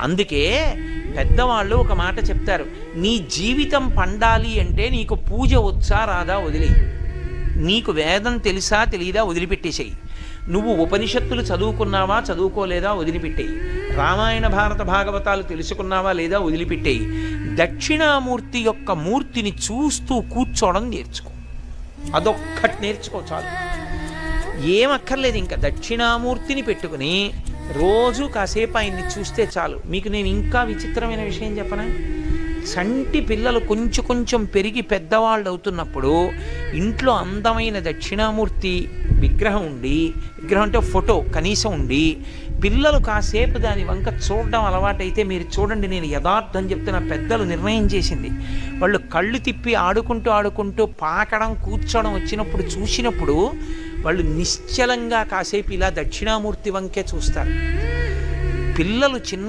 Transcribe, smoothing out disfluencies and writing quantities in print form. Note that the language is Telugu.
అందుకే పెద్దవాళ్ళు ఒక మాట చెప్తారు, నీ జీవితం పండాలి అంటే నీకు పూజ వచ్చా రాదా వదిలి, నీకు వేదం తెలుసా తెలియదా వదిలిపెట్టేసేయి, నువ్వు ఉపనిషత్తులు చదువుకున్నావా చదువుకోలేదా వదిలిపెట్టేయి, రామాయణ భారత భాగవతాలు తెలుసుకున్నావా లేదా వదిలిపెట్టేయి, దక్షిణామూర్తి యొక్క మూర్తిని చూస్తూ కూర్చోవడం నేర్చుకో. అదొక్కటి నేర్చుకో చాలు, ఏమక్కర్లేదు. ఇంకా దక్షిణామూర్తిని పెట్టుకుని రోజు కాసేపు ఆయన్ని చూస్తే చాలు. మీకు నేను ఇంకా విచిత్రమైన విషయం చెప్పనా? చంటి పిల్లలు కొంచెం కొంచెం పెరిగి పెద్దవాళ్ళు అవుతున్నప్పుడు ఇంట్లో అందమైన దక్షిణామూర్తి విగ్రహం ఉండి, విగ్రహం అంటే ఫోటో కనీసం ఉండి, పిల్లలు కాసేపు దాని వంక చూడడం అలవాటైతే మీరు చూడండి, నేను యథార్థం చెప్తున్న, పెద్దలు నిర్ణయం చేసింది, వాళ్ళు కళ్ళు తిప్పి ఆడుకుంటూ ఆడుకుంటూ పాకడం కూర్చోవడం వచ్చినప్పుడు చూసినప్పుడు వాళ్ళు నిశ్చలంగా కాసేపు ఇలా దక్షిణామూర్తి వంకే చూస్తారు. పిల్లలు చిన్న